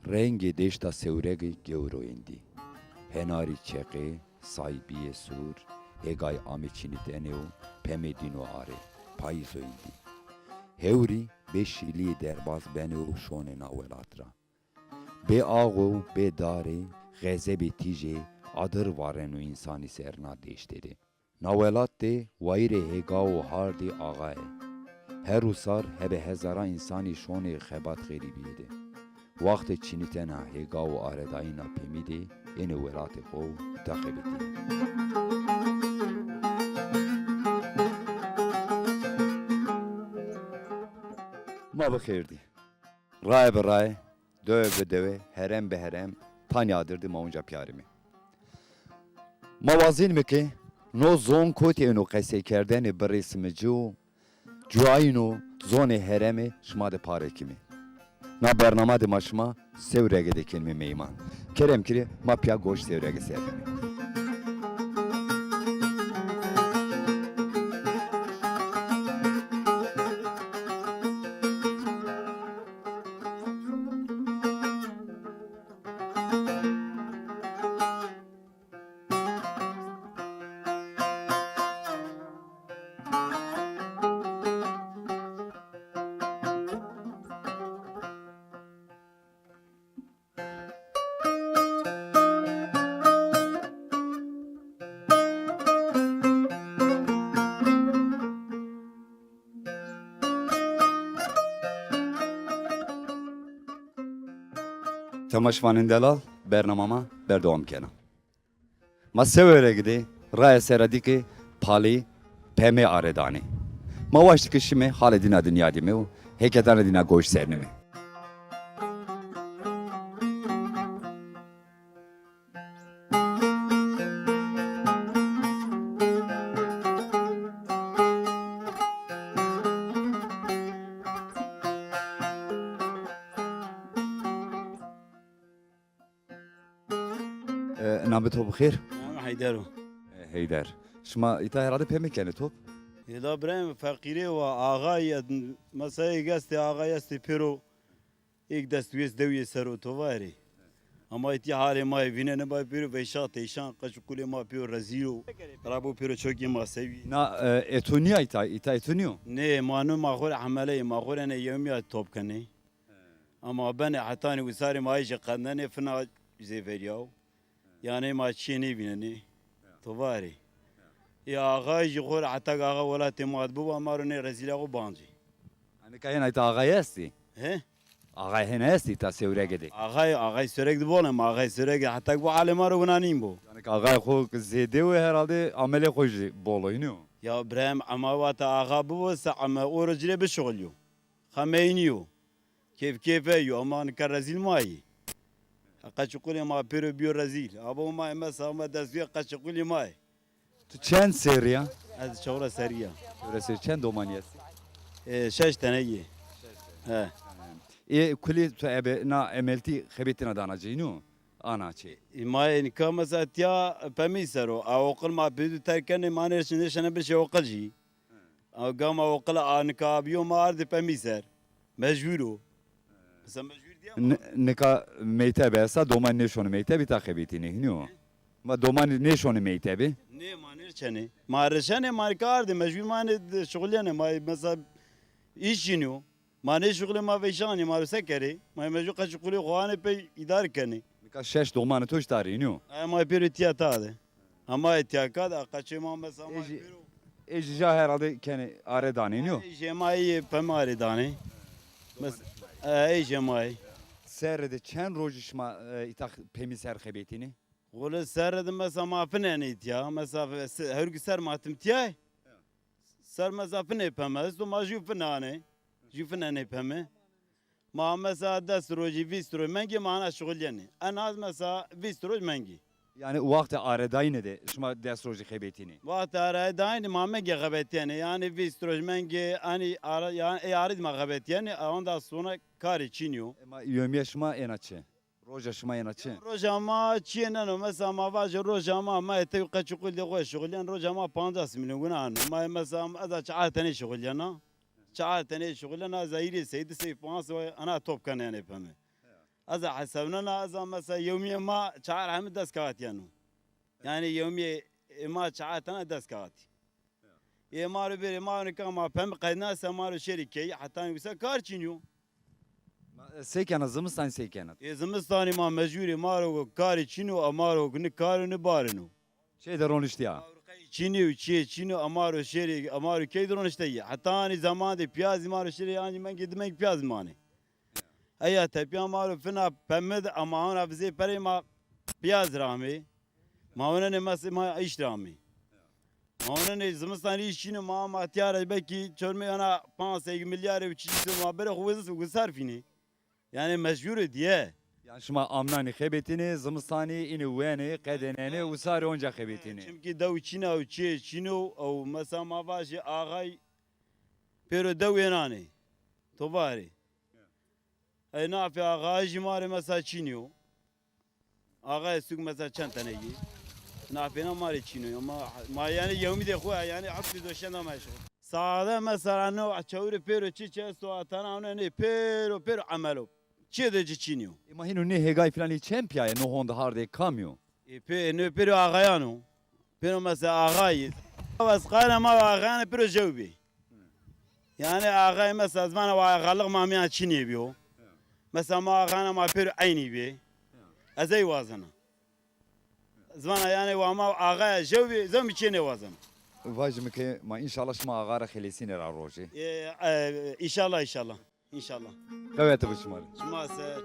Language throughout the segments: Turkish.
Rengi deşta sevregi gevroyindi. Henari çeqi, sahibiye sur, egay amiçini deneo, pemedino are, payzo indi. Hevri beşili derbaz beneo şone navelatra. Be ağo, be dare, gazebe tije, adır varenu insani serna deşteri. Navelat de, vayre hegao hardi ağae. Her usar hebe hezara insani şone xebat gheribiyede. Vakti çinitena hegao aredayina pemide, ene velate kov takebeti. Ma bakirdi. Ray be ray, döve be döve, herem be herem, tan yadırdı maunca piyarimi. Mavazin mi ki, no zon koti eno kese kerdeni berisimi cu, cuayno zone heremi şmade pare kimi. Na bernama de maşma sevrege de kelime meyman. Kerem kiri mapya goş sevrege serimi. Temaşvanın delal, bernamama berdevam kena. Ma severe gidi, raya seradiki pali peme aredani. Ma vaştiki şime haledina dünya dimi, heketane dina goş sernimi. Namet top bixir? حيدرو Heyder. Şma ita herhalde peme kene top. إذا برام فقيري وآغاي مساي قستي آغاي استي بيرو إيك دستويس دوية سرو تواري أما إتي حالي ما يفينا نبا بيرو بيشا تيشان قش كل ما بيرو رزيلو رابو بيرو شوكي ما سوي Na etoniya ita etoniyo. نه ما نو ما خور حملي ما خور أنا يومي توب كني أما بنا حتاني وساري ما يجي قدني فنا زي فيديو يعني ما تشيني بينني تواري يا آغاي يقول حتى آغا ولا تماد بوا ماروني رزيلا بانجي Hani kayena ita ağaya esti. he Ağay hene esti ita sevrege de. آغای sürekli bolem آغای sürekli hatta bu alemar unanim bu Yani ağay xo zede ve herhalde amele xoji boloyunu. ya İbrahim ama vata آغا bu sa ama o racile bir şogulyo خمینیو keyfe yo ama ne rezil mai قاچقول ما پیرو بیو رزیل ابو ما مثلا ما دزوی قاچقول ما Tu çen seriya? از شغل سریه Öylesi çen domaniyesi. شش تنگی Kuli tu ebe na emelti xebetina danacıynu. Anaçı. ما ان كما ساتيا بميسرو او قل ما بيدو تركن ما نرشن شنو بشي وقجي او قام وقل ان كابيو ما ارد بميسر مجبورو بس مجبور ديا Nika meytebe esa doman neşonu meytebi ta xebetini hnu. Ma doman neşonu meytebi. نه ما نرشنه ما رشنه ما کار دی مجبور ما شغلیانه ما مثلا ایشینو ما نه شغل ما ویشانی ما رو سکری ما مجبور قش قولی خوانه پی اداره کنی Nika şeş domanı toş tarihnu. ما پیرو تیا تاده اما اتیا کاد قش ما مثلا ما Eji- پیرو Ejija herhalde kene aredaninu. جمعی پماری دانی بس ای جمعی Serrede çen rojişma ita pemiser xebetini. قول سر دم مثلا ما فنانی تیا مثلا هر کی سر ماتم تیا سر مثلا فنی پمه تو ما جو فنانه جو فنانه پمه ما مثلا دست روزی 20 روز منگی معنا شغل یعنی انا از مثلا 20 روز منگی Yani o vakti aredayine de şma ders roji xebetini. وقت اره داین ما منگی غبت یعنی یعنی 20 روز منگی انی اره یعنی ایارید ما غبت یعنی آن دا سونا کاری چینیو Ama yömiye şma enaçı. Roja şma enaçı. روزا ما چی نه مثلا ما واج روزا ما ما تی قچقول دی خو شغلیان روزا ما 50 میلیون گنا ما مثلا اذا چاعتنی شغلیانا چاعتنی شغلیانا زایری سید سی 5 انا توپ کنه یعنی فهمه از حسابنا از مثلا یومی ما چهار همه دست کاتیانو یعنی یومی ما چهار تنه دست کاتی یه ما رو بری ما رو که ما پم قیدنا ما رو شریکی حتی نویسا کار چینیو سیکنه زمستان سیکنه. یه زمستانی ما مجبوری ما رو کاری چینو ما رو نه کارو نه بارنو چه درونشتی یا؟ چینی و چیه چینو ما رو شری ما رو کی درونشته حتی آن زمان دی پیاز ما رو شری آنی من گیدم یک پیاز مانه ایا تپیا ما رو فنا پمد اما اون افزی پری ما پیاز رامی ما اون مس ما ایش رامی ما اون زمستانی ایشینو ما تیار بکی چرمی انا 5 میلیارد و چیزی ما بره خوزس و صرفینی yani mecbur diye. Yani şuma amnani xebetini, zımstani ini uene, qedenene, usari onca xebetini. Çünkü dav Çin'e o Çin'e o mesela mavaşı ağay pero dav yenani. Tovari. Ay ne yapıyor ağay jimari mesela Çin'e o. Ağay sük mesela çantaneyi. Ne yapıyor amari Çin'e ama yani yevmi de koya yani aklı döşende meşgul. Sağda mesela ne açıyor pero çiçeği soğatana ne pero amelo. چه دچی چینیو؟ ما هینو نه هگای فلانی چمپیای نه هوند هارده کامیو. نه پیرو آقایانو، پیرو مثل آقایی. بس قارن ما آقایان پیرو جوبی. یعنی آقای مثل از من و غلق ما میان چینی بیو. مثل ما آقایان ما پیرو عینی بی. از ای وازنه. زمان یعنی و ما آقای جوبی زمی چینی وازن. Vacım ki ma inşallah şuma ağara xelisini ra roji. İnşallah inşallah. İnşallah. Evet bu şumarı. Çumase.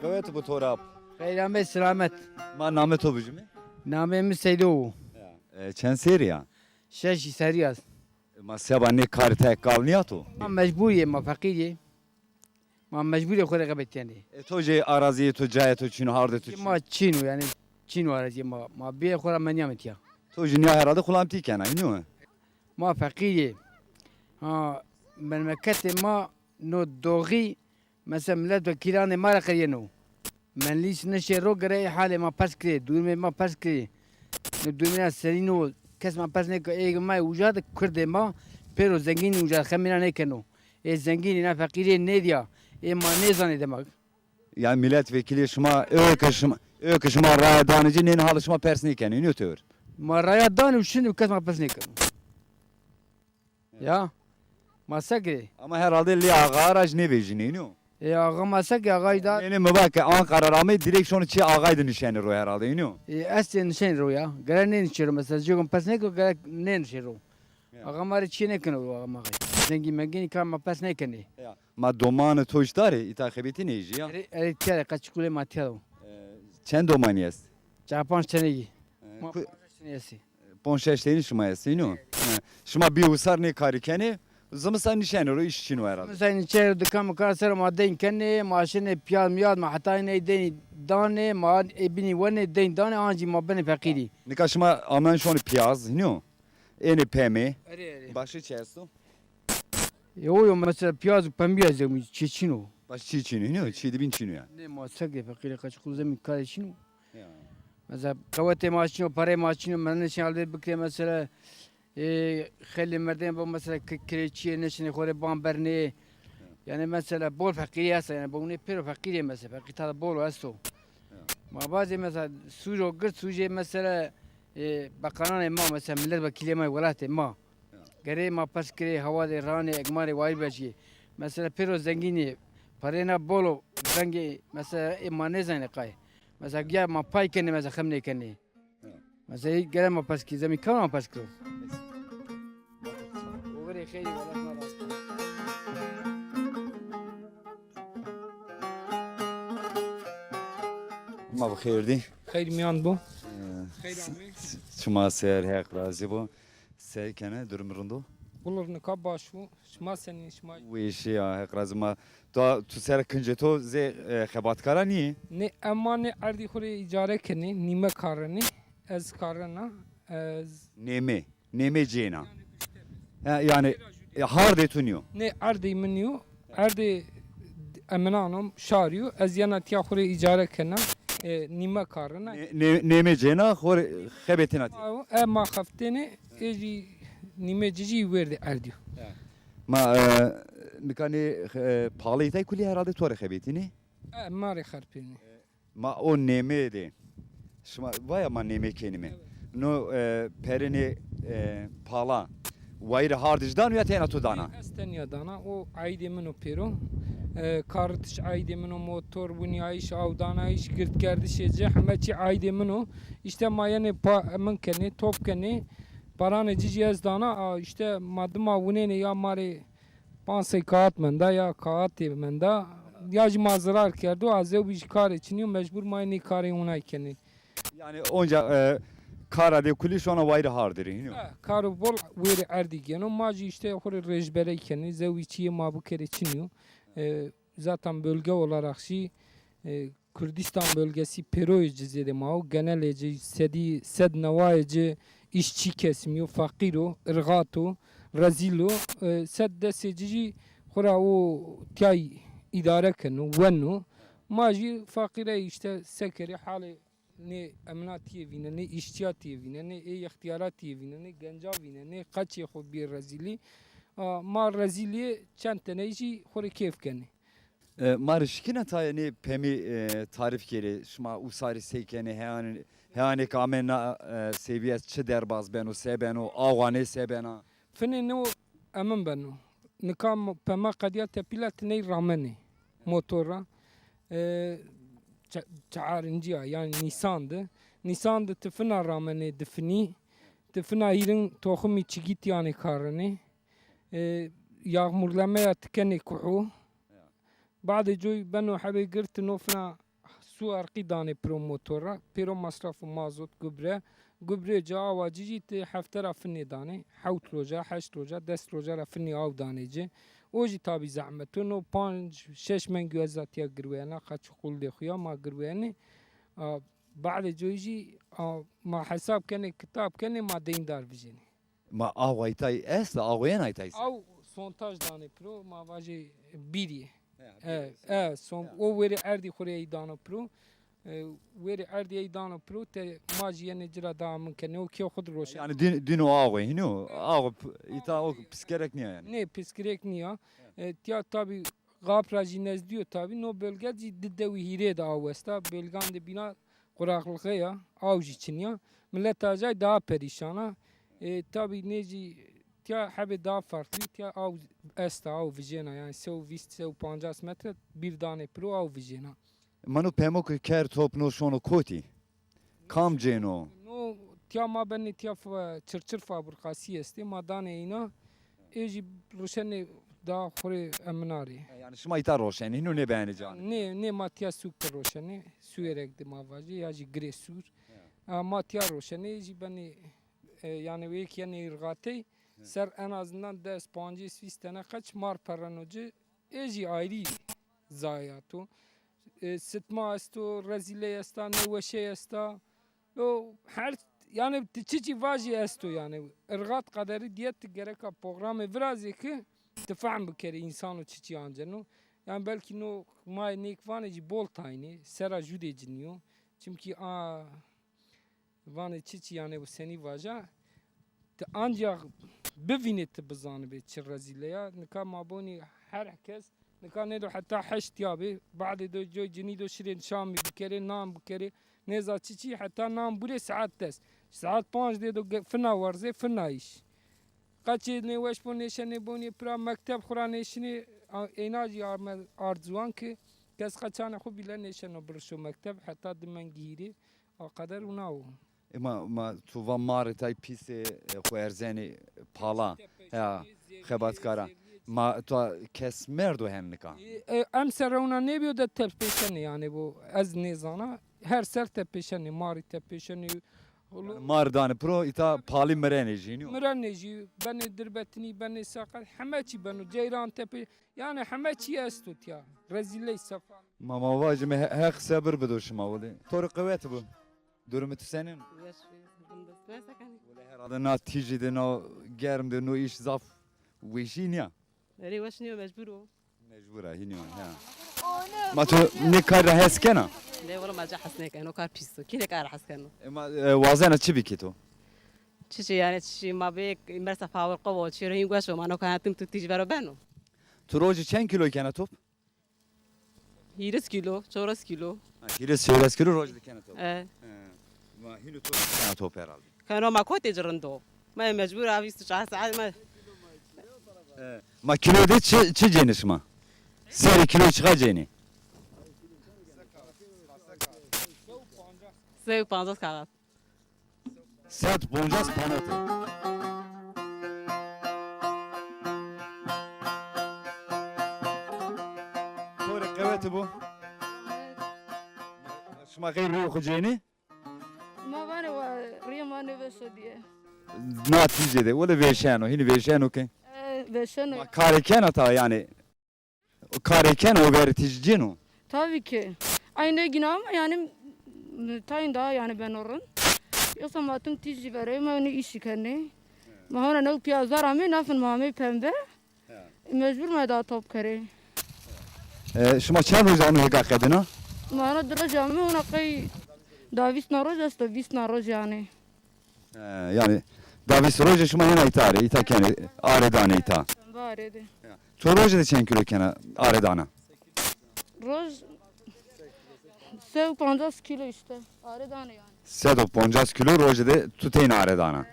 Evet bu torap. Kheyramet selamet. Ma namet obucu mu? Namemiz Seydo. Çen seriya. Şeş seriyaz. Ma sebani karite kalniyatu. Ma mecburiye ma fakiriye. Ma mecburiye khore gabet yani. Toje araziye to caya to çino harde to. Ma Çinu yani Çinu araziye ma bir khora manyamet ya. Toje niye herhalde kulamti kana inu. Ma fakiriye. Ha memleketi ma no doği mesela milletvekilane ma rakayeno. من لیس نشه رو گره حال ما پس کری دور ما پس کری دور سرینو کس ما پس نکه ایگ ما وجود کرده ما پیرو زنگین وجود خمینا نکنو ای زنگین نه فقیری ندیا ای ما نزانی demek. Yani milletvekili şuma öke şuma raya danıcı nen halı şuma persniken inu tör. Ma raya danu şunu kes ma pes nekeno. Ya ma sakri. Ama herhalde li ağaraj ne vejini inu. Ağa ma sakri ağa da. Yani mübake Ankara rağmen direkt şunu çi ağaydı nişanı ro herhalde inu. Aslen nişan ro ya. Gare ne nişero mesela jogum pes neko gare ne nişero. Ağa ma çi nekeno ağa ma. Zengin mengin kan ma pes nekeni. Ma domanı toştari itakibeti neji ya. Evet tiare kaçkule ma tiare. Çen domaniyes. Japan çenegi. Ma senesi. Ponşeşteni şuma yesinu. Şuma bir usar ne karikeni. Zımısan nişanı ro iş için o herhalde. مثلا چهر دکان کار سر ما دین کنه ماشین پیاز میاد ما حتی نه دین دانه ما بینی ونه دین دانه آنجی ما بنی فقیری. Nika şuma aman şunu piyaz inu. Eni pemi. Başı çesto. Yo yo mesela piyaz pembiye zemi çiçino. Başı çi çini inu. Çi dibin çini ya. Ne ma sakle fakiri kaç kulzemi kar çino. Mesela kavate maaşino para maaşino ben şey aldı bikre mesela خیلی مردم با مثلا کریچیه نشینه خوره بامبرنه یعنی مثلا بول فقیری هست یعنی با اون پیرو فقیری مثلا فقیر تا بول هستو ما بعضی مثلا سوجو گرد سوجه مثلا بقران ما مثلا ملت وکیل ما ولایت ما گره ما پس کری هوا ده رانه اگمار وای بچی مثلا پیرو زنگینی پرینا بولو زنگی مثلا ما نزنه قای مثلا گیا ما پای کنه مثلا خم نکنه مثلا گره ما پس کی زمین کام ما پس کرد خیلی Ma bu xeyirdi. خیلی میان بو Şuma ser hek razı bu. Seykene durumurundu. بولر نکاب باش بو شما سنی شما Bu işi ya hek razı ma. Da tu ser kınca to ze xebatkara niye? نه اما نه اردی خوری اجاره کنی نیمه کارنی از کارنا از Neme cena. Yani harde tuniyor. نه اردی منیو اردی امنانم شاریو از یانا تیا خوری اجاره کنم نیمه کارنا Neme cena xor xebetin ati. اما خفتنه ایجی نیمه جیجی ورد اردیو Ma nikane pahalı kuli herhalde tuarı xebetini. ماری خرپینی Ma o neme de. Şma vaya ma neme kenime. No perine pala. Vayre hardijdan ya tena tudana. استنیا دانا او عیدی منو پیرو کارتش عیدی منو موتور بنیایش او دانایش گرد گردش جه همه چی عیدی منو işte mayane من کنی توپ کنی پران جیجی از دانا işte madma vunene ya mari panse kağıt menda ya kağıt menda ya cima zarar kerdo az ev bir kar için mecbur mayne karı unay kenni Yani onca kara de kuli şu ana vayre hardır. Karı bol veri erdigeno maci işte hore rejbere kenni zeviciye ma bu kere çiniyor. Zaten bölge olarak Kürdistan bölgesi Peroy cizede mao genelce sed nevayece işçi kesimiyor fakiro ırgato razilo sed desecici hora o tiyay idare kenu venu maji fakire işte sekeri hali ne emnatiye vine ne işçiyatiye vine ne ihtiyaratiye vine ne genca vine ne kaçı xo bir razili ma razili çenteneji hore keyf keni Marışkine tayini pemi tarif kere şma usari seykeni heyane kamena seviyet çi derbaz beno sebeno ağane sebena. fene no emin beno nikam pema qadiya tepilat ne ramene motora çağırıncıya yani Nisan'dı tıfına ramene difini tıfına hirin tohumi çigit yani karını yağmurlamaya tıkeni kuhu بعد جوي بنو حبي قرت نوفنا سو أرقي داني برو موتورا بيرو مصرف مازوت قبرة جا واجيجي تي حفترا فني داني حوت روجا حشت روجا دست روجا رفني آو داني جي اوجي تابي زعمتو نو 5-6 من جوازات يا قرويانا خاتش قول دي خويا ما قروياني بعد جويجي ما حساب كاني كتاب كاني ما دين دار بجيني Ma ağaytay es de ağayan aytay. أو سونتاج داني برو ما واجي بيري son o veri erdi Kore'yi dana pro veri erdi dana pro te majiye ne cira da mümkün o ki xud roşe Yani din o ağay hino ağ ita o psikerek niye yani. ne psikrek niye tiya tabi gapra jinez diyor tabi no bölge ciddi hire da avesta bölgan de bina kuraklığı ya avcı için ya millet acayip daha perişana tabi neci تیا حبه دا فرقی تیا او استا او ویژنا yani 120-150 metre bir tane pro au vijena. Manu pemok ker topno şonu koti. Kam ceno. No tیا ما بنی تیا چرچر fabrikası است ما دانه اینا ایجی روشن دا خوری امناری. Yani şma ita roşen hino ne beğeneceğin. Ne ma tیا سوک روشنی سویرک دی ما واجی یا جی گری سور. ما تیا روشنی ایجی بنی yani ve ki yani irgati ser en azından 10-15 tane kaç mar paranocu eji ayrı zayiatı sıtma esto rezile esta neveşe esta o her yani çiçi vaji esto yani irgat kaderi diyet gereka programı biraz ki tefahüm bükeri insanı çiçi ancanu yani belki no may nekvaneci bol tayni sera jude ciniyor çünkü vane çiçi yani bu seni vaja ancak ببینید بزانه به چه رزیله یا نکام مابونی هر کس نکام ندو حتی حشت یابی بعد دو جو جنی دو شرین شامی بکره نام بکره نزا چی حتی نام بوده ساعت دست ساعت 5 دو فنا ورزه فنایش قچه نوش بو نشنه بونی پرا مکتب خورا نشنه ایناجی آرزوان که کس قچانه خوب بیله نشنه برشو مکتب حتی دمنگیری قدر اوناو Ma tu va mare tay pise xo erzeni pala ya xebatkara ma tu kes merdo hennika ام سرونه نبیو ده تپیشنی yani bu az nizana her ser tepişeni mari tepişeni mardan pro ita pali merenejini مرنجی بنی دربتنی بنی ساقط همه چی بنو جیران تپی yani همه چی استوت ya rezile safa mama vacime hek sabır bedoşma vali tor kuvvet bu durumu senin ولی herhalde na tijide na germde no iş zaf wişin ya Eri وشنيو مجبورو mecbura hiniyor ya ma tu ne kara heskena لا والله ما جا حسنيك انه كار بيستو كي كار حسكنو ma wazana çibi kito تشي يعني تشي ما بيك مرسى فاول قوة تشي رهين قوشو ما نو كان تم تيجي برو بانو Tu rojı çen kilo kene top? 20 kilo, 4 kilo. Kilis şeyles kilo rojda kene top. Ma hinu top kene top herhalde. كانوا ما كنت جرندو ما مجبور أبي 9 ساعات ما Ma kilo de çi cenis ma? Seri kilo çıka ceni. سوي 15 كارات. Sert boncaz panatı. Tore kıveti bu. Şma gayri ruhu ceni. ما بانه و ريا ما نبسو دیه Neticede öyle verşeno. Hini verşeno ki. بشنو Kareken hata yani. Kareken o verticin o. tabii ki aynı gün ama yani tayin daha yani ben orun yoksa matım tici vereyim yani işi kendi mahana ne piyazlar ama nafın mami pembe mecbur mu da top kare Şma çen roz onu hega kadına. mahana درجة ama ona kay davis naroz است vis naroz yani Yani Davis roje şma yana itare. İta kene aredane ita. bari de Ço roje de çen kilo kene aredana. roz sev 50 kilo işte aredane yani Sedo poncas kilo roje de tutein aredana.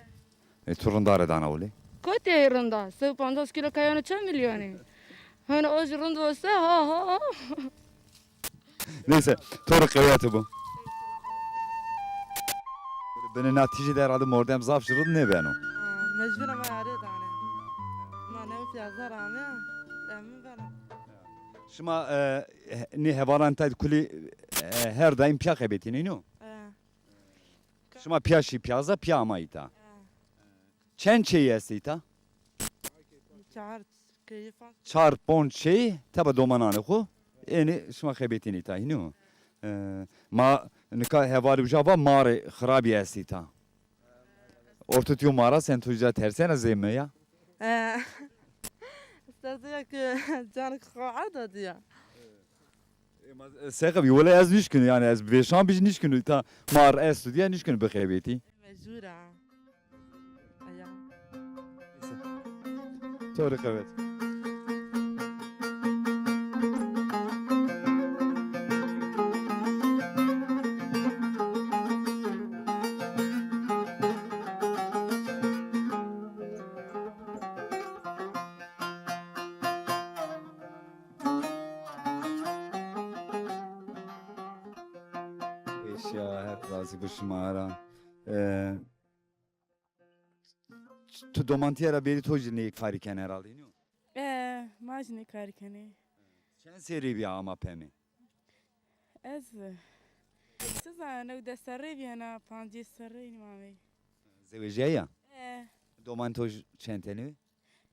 Turunda aredana oli. kötü yerinde sev 50 kilo kayanı çen milyonu hani o zırında olsa ha ha Neyse, toru kıyatı bu. Beni neticede herhalde mordem zaf şırıdı ne ben o? مجبورم ما عرض عنه ما نوفي أزار عمه لأمن بنا Şuma ne hevalan tay kuli her daim piya kaybetini no? Şuma piyaşı piyaza piyama ita. Çen çeyi esti ita? شعرت كيفك Çar pon çeyi taba domananı ku. Eni şuma kaybetini ita no? Ma nika hevali bujaba mare kharabi esti ita. Ortutyu mara sen tujja tersene zemme ya. استاذيك جانك قاعدة دي Sekab yola ez nişkün yani ez beşan biz nişkün ta mar es diye nişkün bekebeti. مجبورة أيام Doğru evet. Eşya hep razı bu şımara. Tu domantiyara beri toji ne kariken herhalde no? ما جني كاري كني Sen seri bir ama pemi. أز سزا نو دسري بينا بانجي سري مامي Zeveceği ya. Domantoj çenteni.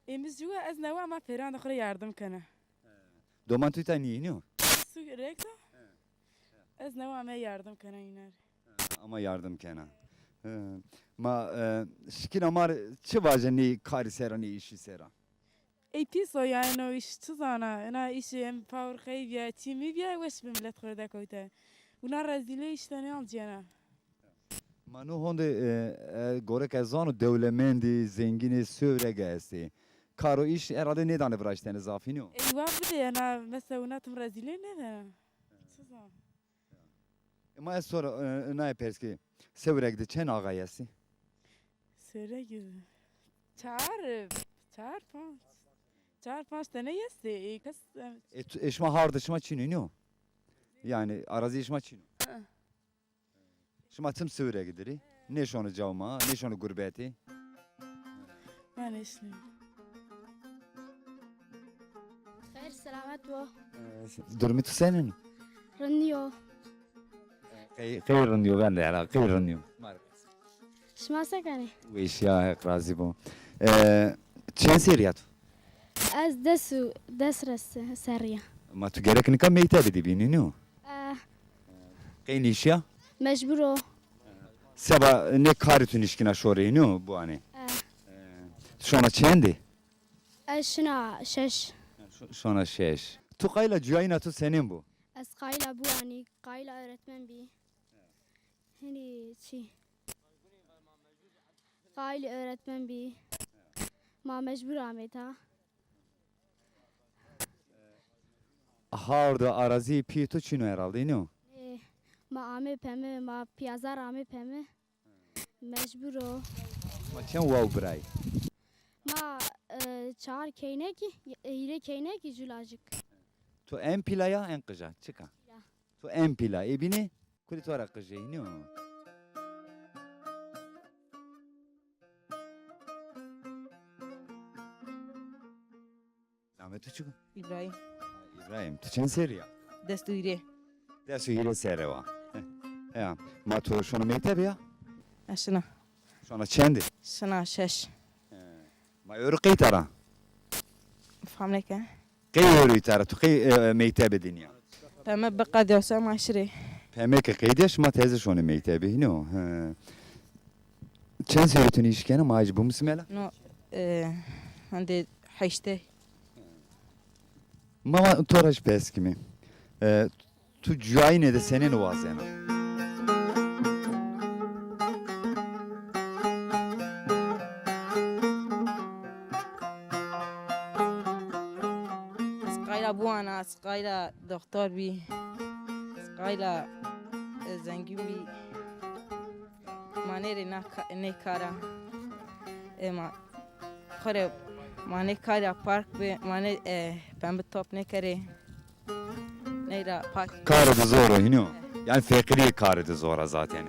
إمس جوا أز نوا ما بيران أخرى يردم كنا Domantoy ta niye no? سو ريكتا أز نوا ما يردم كنا ينار Ama yardım kena. Ma şikin amar çı vaje ni kari sera ni işi sera. أي بيسو يعني نو إيش تزانا أنا إيش إم باور خيبيا تيمي بيا وش بملت خوردا كويتا ونار رزيلي إيش تاني عندنا Ma no honde gorek ezanu devlemendi zengini sövre gelsi. Karo iş herhalde ne tane vraşteni zafini o. أيوة بدي أنا مثلا وناتهم رزيلين هذا تزان Ama ez sonra ne yaparız ki? Sevrekde çen ağayesi. سرق چهار پنج تنه یستی ای کس Eşma hardı şma çini o. Yani arazi şma çini. Şma tüm sevre gideri. Ne şonu cavma, ne şonu gurbeti. من اشنی خير سلامات بو Durmi tu senin. رنيو Kıyırın diyor ben de hala kıyırın diyor. شما سكني Bu iş ya hep razı bu. Çen seriyat. از دس رس سريع Ma tu gerek ne kam meyte dedi bini no. Kıyın iş ya. مجبورو Seba ne karitun işkina şorey no bu hani. Şona çendi. شنا شش Şona şeş. Tu kayla cüyayna tu senin bu. از قايلة بو يعني قايلة öğretmen بي هني شي قايلة öğretmen بي ما مجبور عميتها Ha orada arazi piyto çino herhalde ino. ما آمه پمه ما پیازار آمه پمه مجبورو Ma çen wow bray. ما چهار کینه کی هیره کینه کی جولajik Tu en pilaya en kıja çıka. Pila. Tu en pila ebini kuli tu ara kıja ino. Ahmet tu çıkın. İbrahim. İbrahim tu çen seriya. Desturi. Desu hile sereva. Ya ma tu şunu mektep ya. Aşına. Şuna çendi. Şına şeş. Ma örü kıytara. Famle ke. Kıy örü itara tu kıy mektep dünya. Peme beqa diyorsa maşri. Pemeke kıydeş ma teyze şunu mektebi ino. Çen seyretun işkene ma bu musmela. No. Hande haşte. Mama toraş pes kimi. Tu cuayne de senin o azena. Sqayla bu ana, sqayla doktor bi. Sqayla zengin bi. Manere ne kara. Ema khore mane kara park be mane pembe top ne kare. Neyra park. Karı da zor o ino. Yani fekri karı da zor zaten.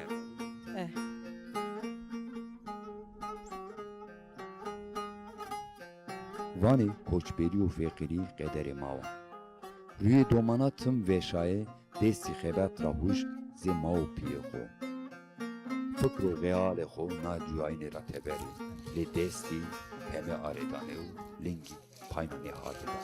Eh. Vani koçberi u fekri qederi mava. Rüye domanatım veşaye desti xebat rahuş ze mao piye xo. Fıkru reale xo na cuayne ra teberi. Le desti heme aredane u lingi paynane hadida.